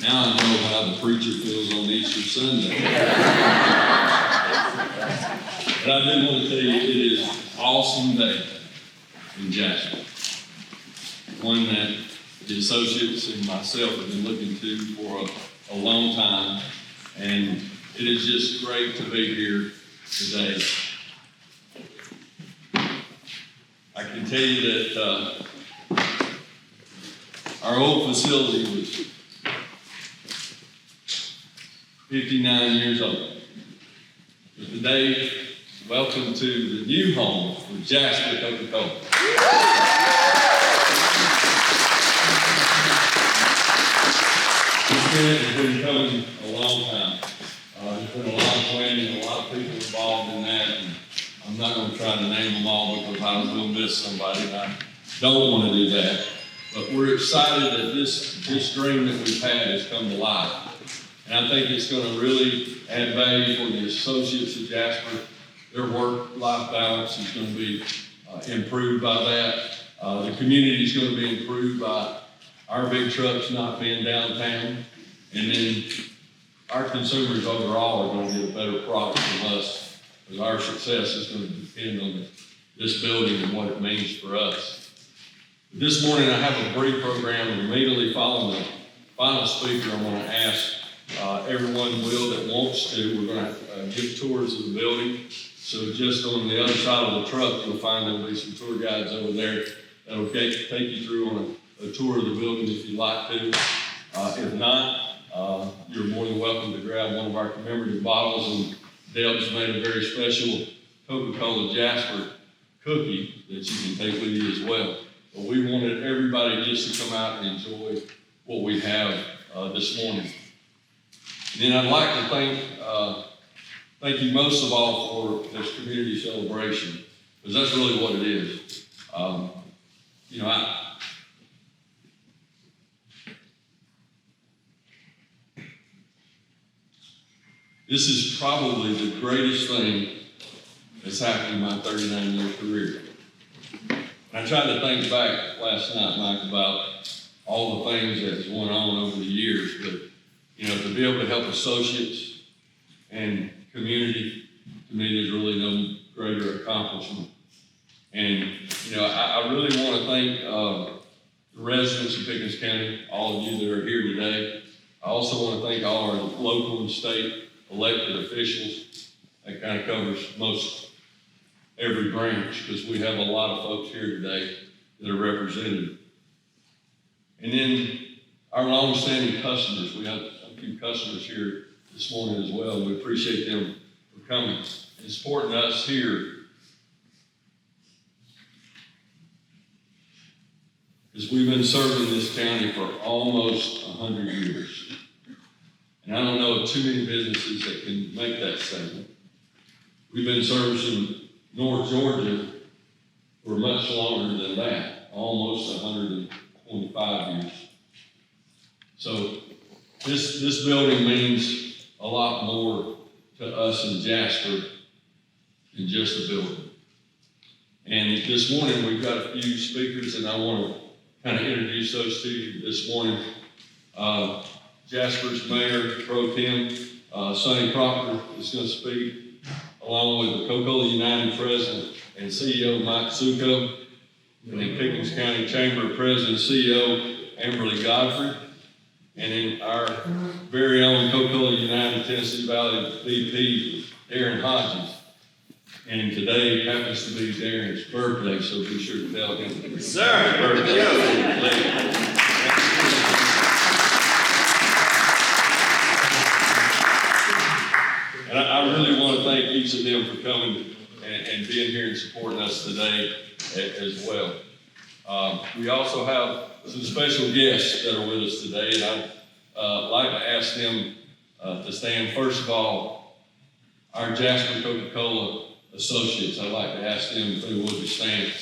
Now I know how the preacher feels on Easter Sunday. But I do want to tell you, it is an awesome day in Jasper. One that the associates and myself have been looking to for a long time. And it is just great to be here today. I can tell you that our old facility was 59 years old. But today, welcome to the new home of Jasper Coca-Cola. This has been coming a long time. There's been a lot of planning, a lot of people involved in that, and I'm not going to try to name them all because I was going to miss somebody, and I don't want to do that. But we're excited that this dream that we've had has come to life. And I think it's going to really add value for the associates at Jasper. Their work-life balance is going to be improved by that. The community is going to be improved by our big trucks not being downtown. And then our consumers overall are going to get a better product from us, because our success is going to depend on this building and what it means for us. This morning I have a brief program, and immediately following the final speaker, I'm going to ask everyone that wants to. We're going to give tours of the building. So just on the other side of the truck, you'll find there'll be some tour guides over there that'll take you through on a tour of the building if you'd like to. If not, you're more than welcome to grab one of our commemorative bottles, and Deb's made a very special Coca-Cola Jasper cookie that you can take with you as well. But we wanted everybody just to come out and enjoy what we have this morning. And then I'd like to thank you most of all for this community celebration, because that's really what it is. This is probably the greatest thing that's happened in my 39-year career. And I tried to think back last night, Mike, about all the things that's went on over the years, but to be able to help associates and community, to me, there's really no greater accomplishment. And, I really want to thank the residents of Pickens County, all of you that are here today. I also want to thank all our local and state elected officials. That kind of covers most every branch, because we have a lot of folks here today that are represented. And then our long-standing customers. We have a few customers here this morning as well. We appreciate them for coming and supporting us here. Because we've been serving this county for almost 100 years. And I don't know of too many businesses that can make that statement. We've been servicing North Georgia for much longer than that, almost 125 years. So this building means a lot more to us in Jasper than just a building. And this morning we've got a few speakers, and I want to kind of introduce those to you this morning. Jasper's Mayor Pro Tem, Sonny Proctor, is going to speak, along with the Coca-Cola United President and CEO Mike Succo, and then Pickens County Chamber President and CEO Amberly Godfrey, and then our very own Coca-Cola United Tennessee Valley VP, Darren Hodges. And today happens to be Darren's birthday, so be sure to tell him. Yes, sir. Birthday. And I really want to thank each of them for coming and being here and supporting us today as well. We also have some special guests that are with us today, and I'd like to ask them to stand. First of all, our Jasper Coca-Cola associates, I'd like to ask them if they would to stand.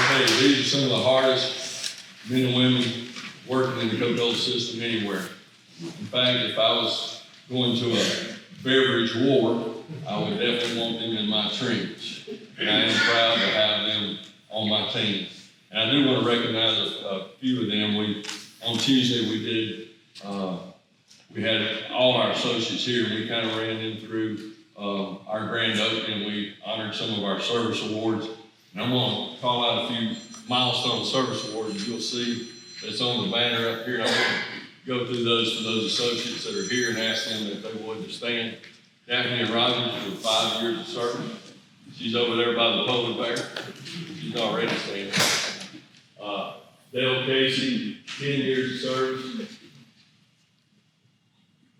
Okay, these are some of the hardest men and women working in the Coca-Cola system anywhere. In fact, if I was going to a beverage war, I would definitely want them in my trench. And I am team. And I do want to recognize a few of them. On Tuesday, we had all our associates here, and we kind of ran them through our grand opening. We honored some of our service awards. And I'm going to call out a few milestone service awards. You'll see it's on the banner up here. I'm going to go through those for those associates that are here and ask them if they would to stand. Daphne Rogers for 5 years of service. She's over there by the polar bear. She's already standing. Dale Casey, 10 years of service.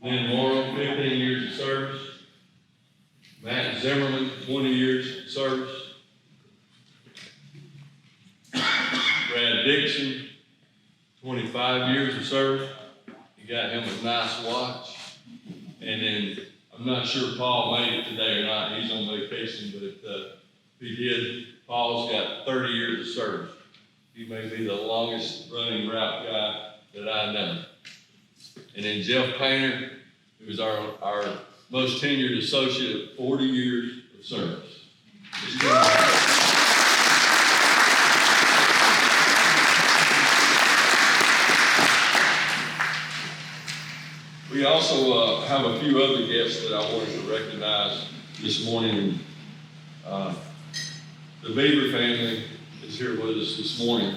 Lynn Morrow, 15 years of service. Matt Zimmerman, 20 years of service. Brad Dixon, 25 years of service. You got him a nice watch. And then, I'm not sure Paul made it today or not. He's on vacation, but if he did, Paul's got 30 years of service. He may be the longest running route guy that I know. And then Jeff Painter, who is our most tenured associate at 40 years of service. We also have a few other guests that I wanted to recognize this morning. The Beaver family is here with us this morning.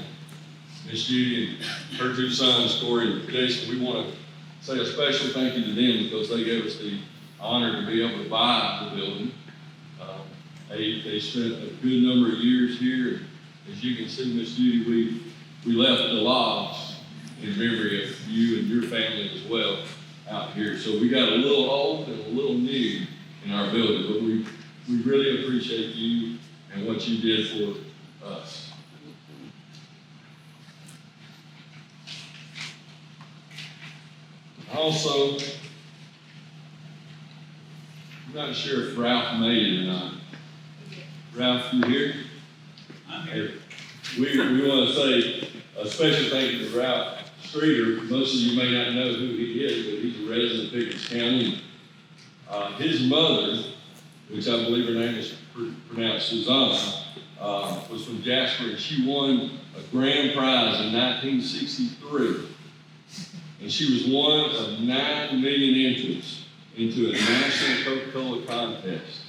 Miss Judy and her two sons, Corey and Jason, we want to say a special thank you to them because they gave us the honor to be able to buy the building. They spent a good number of years here. As you can see, Miss Judy, we left the lodge in memory of you and your family as well out here. So we got a little old and a little new in our building, but we really appreciate you and what you did for us. Also, I'm not sure if Ralph made it or not. Ralph, you here? I'm here. We want to say a special thank you to Ralph Streeter. Most of you may not know who he is, but he's a resident of Pickens County. His mother, which I believe her name is pronounced Susanna, was from Jasper, and she won a grand prize in 1963. And she was one of 9 million entrants into a national Coca-Cola contest.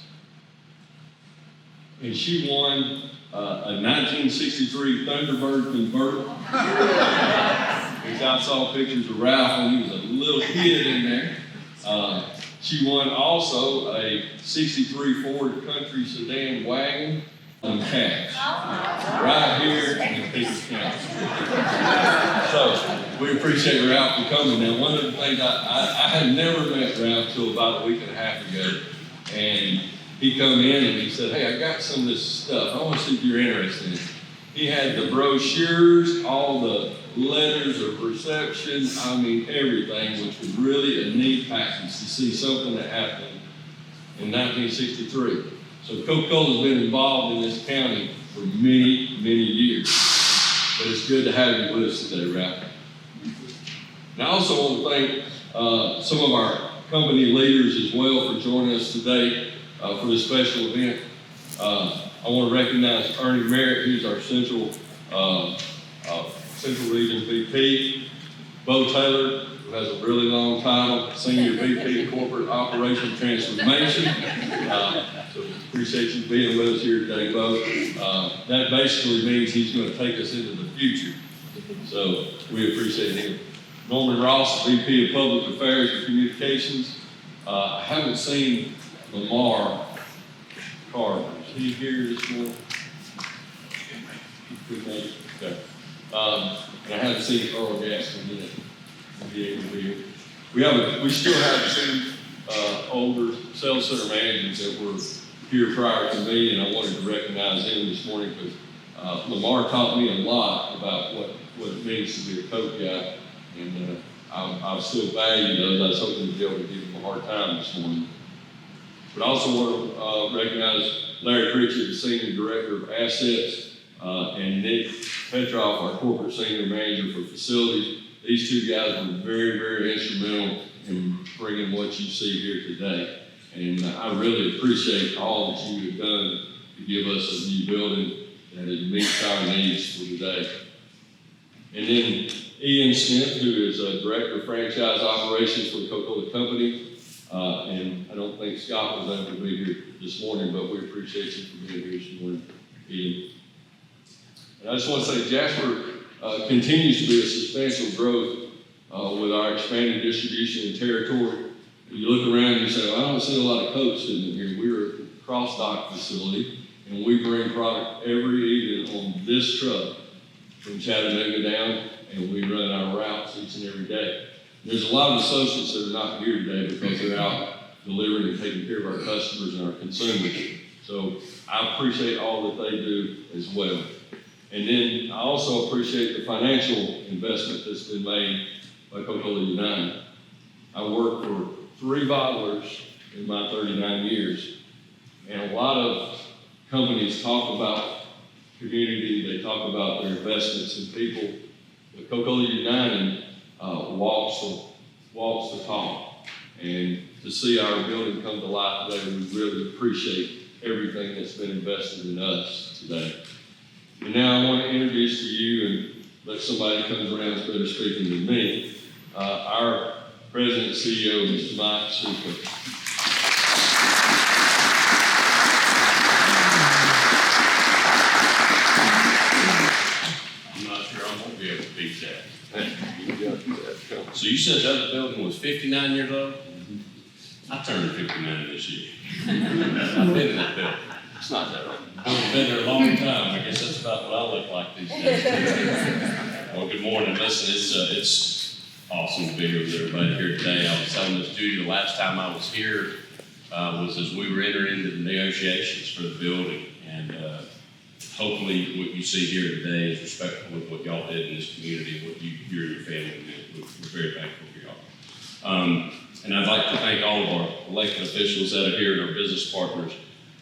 And she won a 1963 Thunderbird convertible. Which I saw pictures of Ralph when he was a little kid in there. She won also a 63 Ford Country sedan wagon and cash. Right here in Pickens County. So, we appreciate Ralph for coming. Now, one of the things, I had never met Ralph till about a week and a half ago, and he come in and he said, hey, I got some of this stuff. I want to see if you're interested in it. He had the brochures, all the letters of reception, I mean everything, which was really a neat package to see something that happened in 1963. So Coca-Cola's been involved in this county for many, many years. But it's good to have you with us today, Ralph. And I also want to thank some of our company leaders as well for joining us today for this special event. I want to recognize Ernie Merritt, who's our Central Region VP. Bo Taylor, who has a really long title, Senior VP of Corporate Operation Transformation. So appreciate you being with us here today, Bo. That basically means he's going to take us into the future. So we appreciate him. Norman Ross, VP of Public Affairs and Communications. I haven't seen Lamar Carter. Is he here this morning? Okay. And I haven't seen Earl Gaston yet. We still have 2 older sales center managers that were here prior to me, and I wanted to recognize them this morning because Lamar taught me a lot about what it means to be a Coke guy, and I still value those. I was hoping to be able to give them a hard time this morning. But I also want to recognize Larry Pritchard, the Senior Director of Assets, and Nick Petroff, our Corporate Senior Manager for Facilities. These 2 guys were very, very instrumental in bringing what you see here today. And I really appreciate all that you have done to give us a new building that it meets our needs for today. And then Ian Smith, who is Director of Franchise Operations for the Coca-Cola Company. And I don't think Scott was able to be here this morning, but we appreciate you for being here this morning, Ian. And I just want to say Jasper continues to be a substantial growth with our expanded distribution and territory. You look around and you say, well, I don't see a lot of Coke sitting in here. We're a cross-dock facility, and we bring product every evening on this truck from Chattanooga down, and we run our routes each and every day. There's a lot of associates that are not here today because they're out delivering and taking care of our customers and our consumers. So I appreciate all that they do as well. And then I also appreciate the financial investment that's been made by Coca-Cola United. I worked for 3 bottlers in my 39 years, and a lot of companies talk about community, they talk about their investments in people, but Coca-Cola United walks the talk. And to see our building come to life today, we really appreciate everything that's been invested in us today. And now I want to introduce to you, and let somebody who comes around that's better speaking than me, our President and CEO, Mr. Mike Suka. I'm not sure I won't be able to beat that. So you said the other building was 59 years old? I turned 59 this year. I've been in that building. It's not that old. I've been there a long time. I guess that's about what I look like these days. Well, good morning. Listen, it's awesome to be here with everybody here today. I was telling Ms. Judy the last time I was here was as we were entering into the negotiations for the building. And hopefully what you see here today is respectful of what y'all did in this community and what you and your family did. We're very thankful for y'all. And I'd like to thank all of our elected officials that are here and our business partners.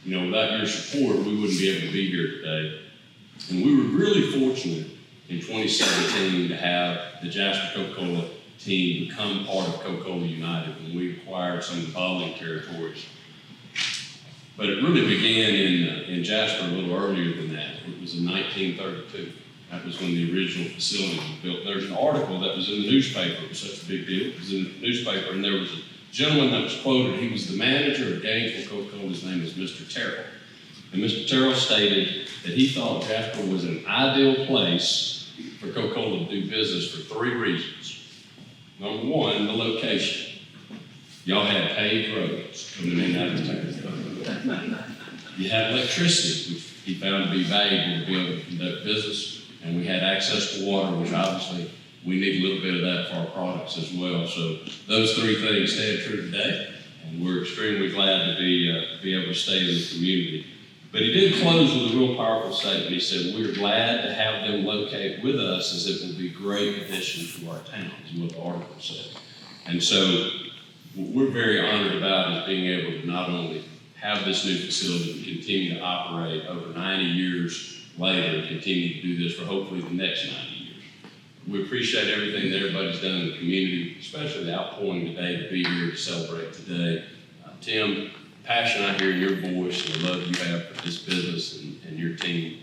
You know, without your support, we wouldn't be able to be here today. And we were really fortunate in 2017 to have the Jasper Coca-Cola team become part of Coca-Cola United when we acquired some of the bottling territories. But it really began in Jasper a little earlier than that. It was in 1932. That was when the original facility was built. There's an article that was in the newspaper. It was such a big deal. It was in the newspaper, and there was a gentleman that was quoted. He was the manager of Gainesville Coca-Cola. His name was Mr. Terrell. And Mr. Terrell stated that he thought Jasper was an ideal place for Coca-Cola to do business for 3 reasons. Number 1, the location. Y'all had paved roads coming in out of town. You had electricity, which he found to be valuable to be able to conduct business. And we had access to water, which obviously we need a little bit of that for our products as well. So those 3 things stand true today, and we're extremely glad to be able to stay in the community. But he did close with a real powerful statement. He said, "We're glad to have them locate with us, as it will be a great addition to our town," is what the article said. And so what we're very honored about is being able to not only have this new facility and continue to operate over 90 years later and continue to do this for hopefully the next 90 years. We appreciate everything that everybody's done in the community, especially the outpouring today to be here to celebrate today. Tim, passion I hear in your voice and the love you have for this business and your team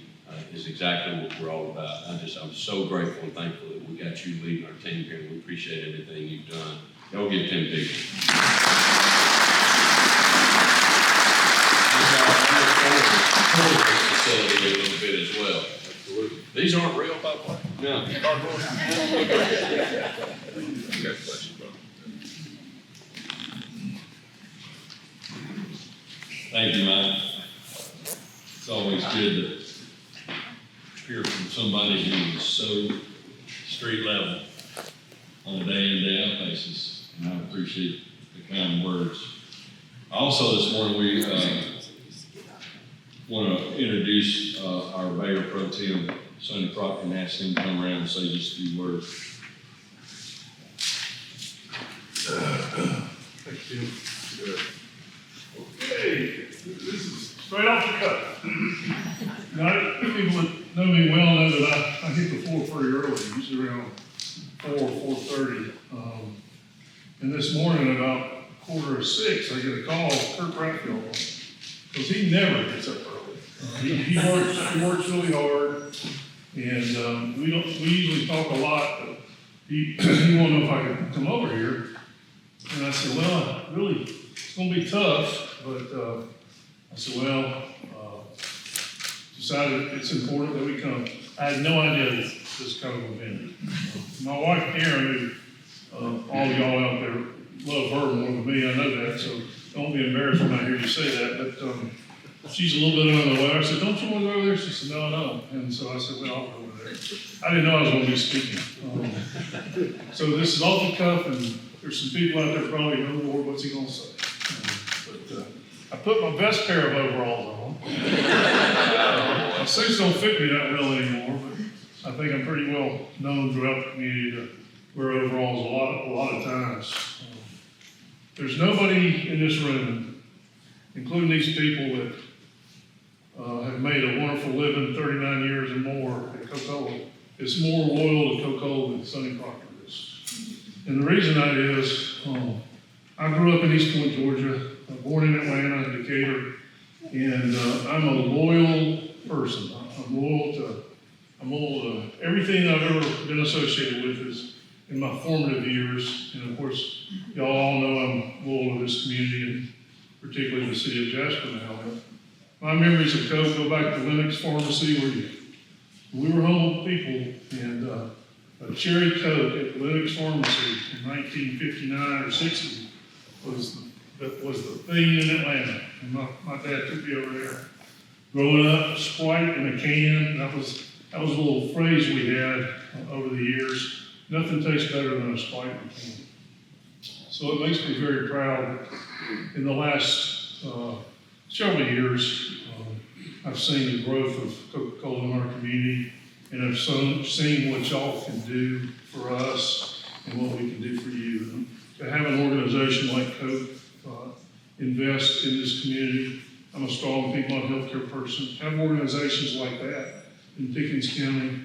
is exactly what we're all about. I'm so grateful and thankful that we got you leading our team here, and we appreciate everything you've done. Y'all give Tim a big facility a little bit as well. Absolutely. These aren't real, by the way. No. Thank you, Mike. It's always good to hear from somebody who is so street level on a day in, day out basis. And I appreciate the kind words. Also this morning we want to introduce our Mayor Pro Tem, Sonny Crockett, and ask him to come around and say just a few words. Thank you. Good. Okay, this is straight off the cuff. Now, people that know me well know that I hit the floor pretty early, usually around 4:30. And this morning about 5:45, I get a call, Kurt Bradfield, because he never gets up early. He works really hard, and we usually talk a lot, but he wanted to know if I could come over here. And I said, well, really, it's gonna be tough, but I said, well, decided it's important that we come. I had no idea this kind of event. My wife Karen, who all y'all out there love her more than me, I know that, so don't be embarrassed when I hear you say that, but she's a little bit under the weather. I said, don't you want to go over there? She said, no, I don't. And so I said, well, I'll go over there. I didn't know I was going to be speaking. So this is off the cuff, and there's some people out there probably, oh Lord, what's he going to say? But I put my best pair of overalls on. My suits don't fit me that well anymore, but I think I'm pretty well known throughout the community to wear overalls a lot of times. There's nobody in this room, including these people that have made a wonderful living 39 years and more at Coca-Cola, is more loyal to Coca-Cola than Sonny Proctor is. And the reason that is, I grew up in East Point, Georgia. I'm born in Atlanta, Decatur, and I'm a loyal person. I'm loyal to everything I've ever been associated with is in my formative years. And of course, y'all all know I'm loyal to this community, and particularly the city of Jasper now. My memories of Coke go back to Lennox Pharmacy, where we were humble people, and a cherry Coke at Lennox Pharmacy in 1959 or 60 was the thing in Atlanta. And my dad took me over there. Growing up, Sprite in a can, that was a little phrase we had over the years. Nothing tastes better than a Sprite in a can. So it makes me very proud that in the last several years, I've seen the growth of Coca-Cola in our community, and I've seen what y'all can do for us and what we can do for you. And to have an organization like Coke invest in this community, I'm a strong people and healthcare person. Have organizations like that in Pickens County.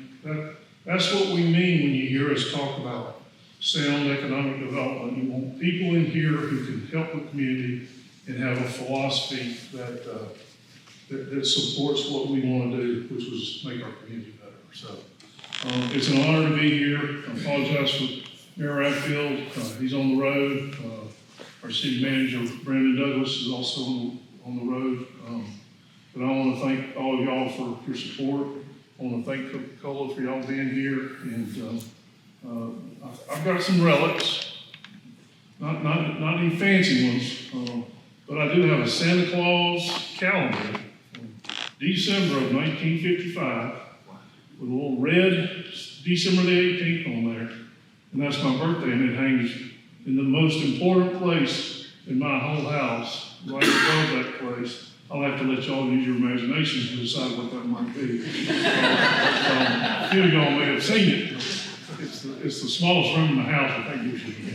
That's what we mean when you hear us talk about sound economic development. You want people in here who can help the community and have a philosophy that supports what we want to do, which was make our community better. So it's an honor to be here. I apologize for Mayor Radfield. He's on the road. Our city manager, Brandon Douglas, is also on the road. But I want to thank all of y'all for your support. I want to thank Coca-Cola for y'all being here. And I've got some relics, not any fancy ones, but I do have a Santa Claus calendar from December of 1955 with a little red December the 18th on there. And that's my birthday, and it hangs in the most important place in my whole house, right above that place. I'll have to let y'all use your imaginations to decide what that might be. A few of y'all may have seen it. It's the smallest room in the house, I think you should get.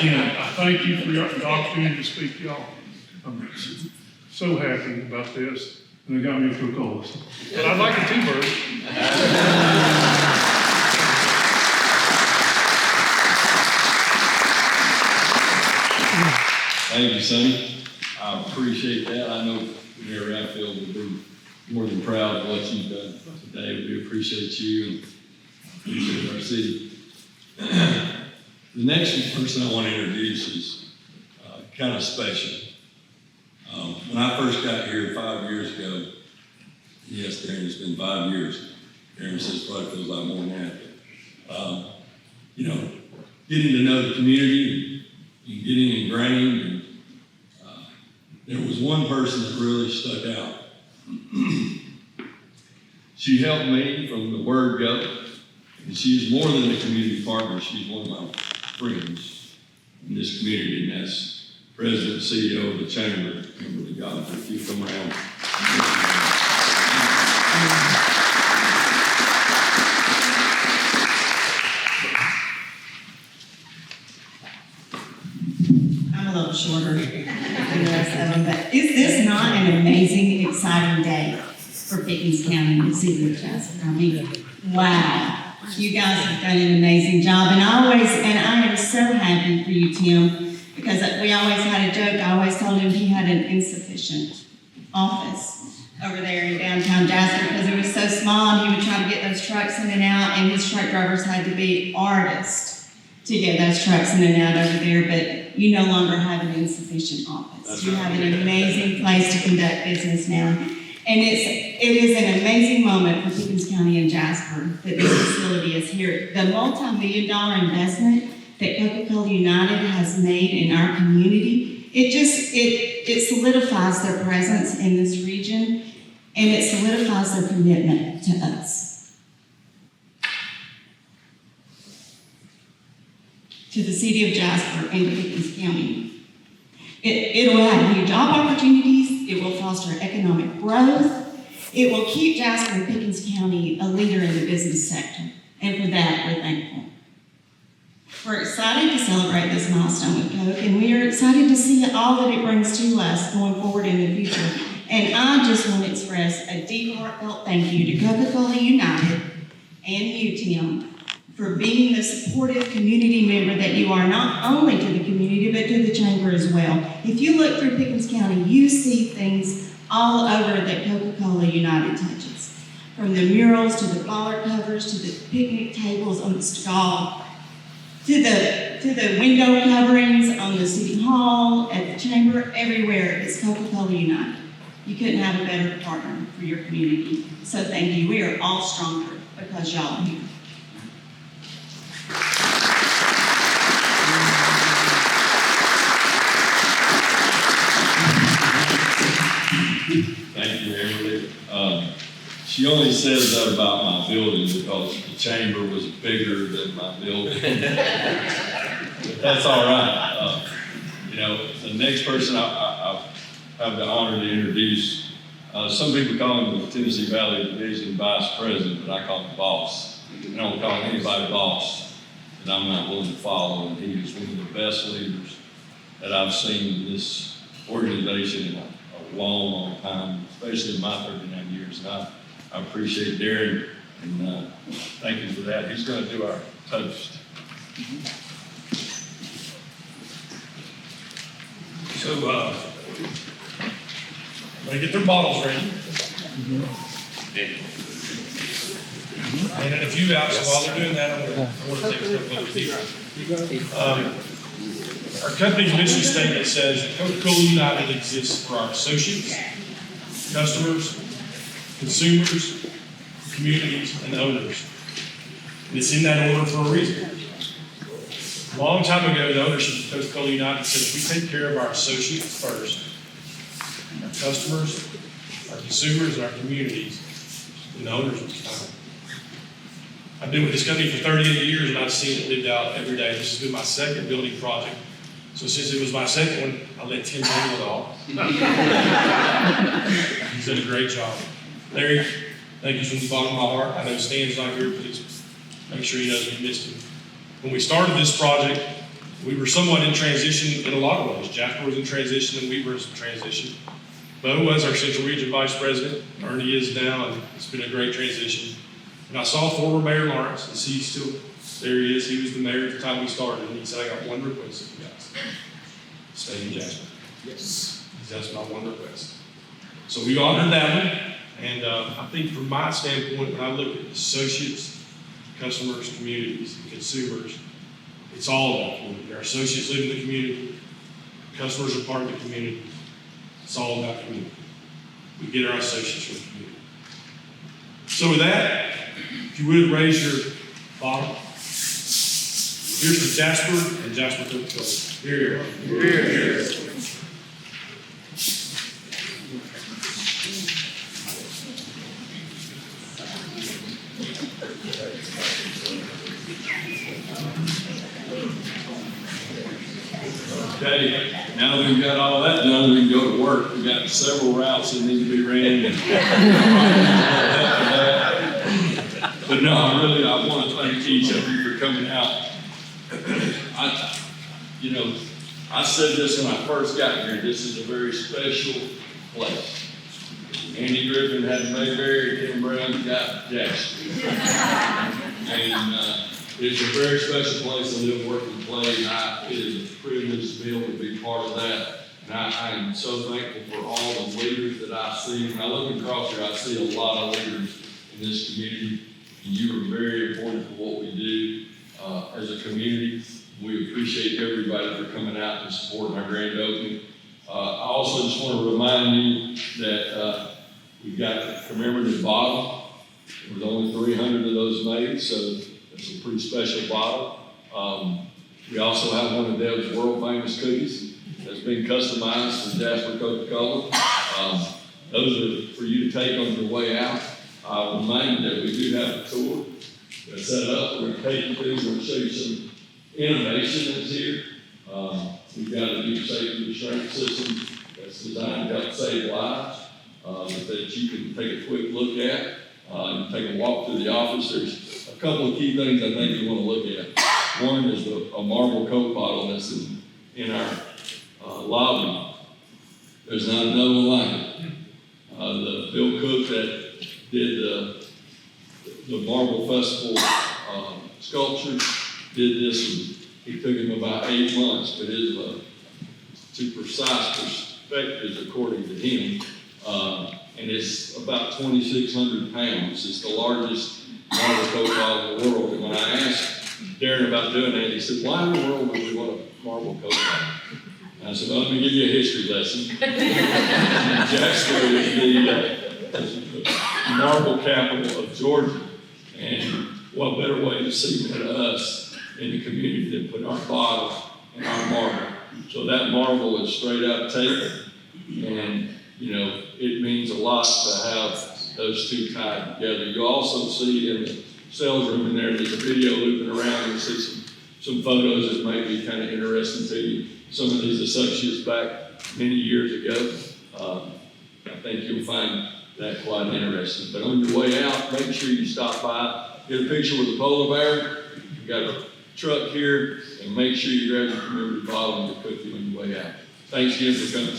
Again, I thank you for the opportunity to speak to y'all. I'm so happy about this, and they got me a Coca-Cola. But I'd like a T-bird. Thank you, Sonny. I appreciate that. I know Mayor Radfield will be more than proud of what you've done today. We appreciate you and appreciate our city. The next person I want to introduce is kind of special. When I first got here 5 years ago, yes, Darren, it's been 5 years. Darren says probably feels like more than that. Getting to know the community and getting ingrained. And, there was one person that really stuck out. She helped me from the word go, and she is more than a community partner. She's one of my friends in this community, and that's President and CEO of the Chamber, Kimberly Godfrey. If you come around. I'm a little shorter than the rest of them, but is this not an amazing, exciting day for Pickens County and the city of Jasper? I mean, wow. You guys have done an amazing job, and I am so happy for you, Tim, because we always had a joke. I always told him he had an insufficient office over there in downtown Jasper because it was so small and he would try to get those trucks in and out, and his truck drivers had to be artists to get those trucks in and out over there, but you no longer have an insufficient office. That's You right. have an amazing place to conduct business now. And it is an amazing moment for Pickens County and Jasper that this facility is here. The multi-million-dollar investment that Coca-Cola United has made in our community, it solidifies their presence in this region, and it solidifies their commitment to us. To the city of Jasper and to Pickens County. It will add new job opportunities, it will foster economic growth, it will keep Jasper and Pickens County a leader in the business sector, and for that, we're thankful. We're excited to celebrate this milestone with Coke, and we are excited to see all that it brings to us going forward in the future. And I just want to express a deep, heartfelt thank you to Coca-Cola United and you, Tim, for being the supportive community member that you are, not only to the community, but to the chamber as well. If you look through Pickens County, you see things all over that Coca-Cola United touches. From the murals, to the flower covers, to the picnic tables on the stall, to the window coverings on the city hall, at the chamber, everywhere, it's Coca-Cola United. You couldn't have a better partner for your community. So thank you. We are all stronger because y'all are here. Thank you, Emily. She only says that about my building because the chamber was bigger than my building. But that's all right. The next person I have the honor to introduce, some people call him the Tennessee Valley Division Vice President, but I call him boss. I don't call anybody boss that I'm not willing to follow, and he is one of the best leaders that I've seen in this organization in a long, long time, especially in my 39 years. And I appreciate Darren, and thank you for that. He's going to do our toast. So, they get their bottles ready. And in a few hours, so while they're doing that, I want to take a couple of deep. Our company's mission statement says that Coca-Cola United exists for our associates, customers, consumers, communities, and owners. And it's in that order for a reason. A long time ago, the ownership of Coca-Cola United said if we take care of our associates first, our customers, our consumers, and our communities, then the owners will be fine. I've been with this company for 38 years, and I've seen it lived out every day. This has been my second building project. So since it was my second one, I let Tim handle it all. He's done a great job. Larry, thank you from the bottom of my heart. I know Stan's not here, please make sure he knows we missed him. When we started this project, we were somewhat in transition in a lot of ways. Jasper was in transition and we were in transition. Bo was our Central Region Vice President. Ernie is now, and it's been a great transition. And I saw former Mayor Lawrence, and he's still, there he is. He was the mayor at the time we started, and he said, I got one request of you guys. Stay in Jasper. Yes. That's my one request. So we honored that one, and I think from my standpoint, when I look at associates, customers, communities, and consumers, it's all about community. Our associates live in the community. Customers are part of the community. It's all about community. We get our associates from the community. So with that, if you would raise your bottle. Here's to Jasper and Jasper Coca-Cola. Here. Here. Okay, now that we've got all that done, we can go to work. We've got several routes that need to be ran. But no, I want to thank each of you for coming out. I said this when I first got here, this is a very special place. Andy Griffin had Mayberry, Tim Brown got Jasper. And it's a very special place to live, work, and play, and it is a privilege to be able to be part of that. And I am so thankful for all the leaders that I see. When I look across here, I see a lot of leaders in this community. And you are very important for what we do as a community. We appreciate everybody for coming out and supporting our grand opening. I also just want to remind you that we've got a commemorative bottle. There was only 300 of those made, so it's a pretty special bottle. We also have one of Deb's world famous cookies that's been customized from Jasper Coca-Cola. Those are for you to take on your way out. I'll remind you that we do have a tour that's set up. We're going to take you through, we're going to show you some innovation that's here. We've got a new safety restraint system that's designed to help save lives, that you can take a quick look at. And take a walk through the office. There's a couple of key things I think you want to look at. One is a marble Coke bottle that's in our lobby. There's not another one like it. The Bill Cook that did the Marble Festival sculpture did this. He took him about 8 months, but his to precise perspectives according to him. And it's about 2,600 pounds. It's the largest marble Coke bottle in the world. And when I asked Darren about doing that, he said, "Why in the world would we want a marble Coke bottle?" And I said, "Well, let me give you a history lesson." Jasper is the marble capital of Georgia. And what better way to signal to us in the community than put our bottle and our marble. So that marble is straight out tape. And you know, it means a lot to have those two tied together. You also see in the sales room in there's a video looping around. You see some photos that may be kind of interesting to you. Some of these associates back many years ago. I think you'll find that quite interesting. But on your way out, make sure you stop by, get a picture with the polar bear. We've got a truck here, and make sure you grab your commemorative bottle and your cookie on your way out. Thanks again for coming.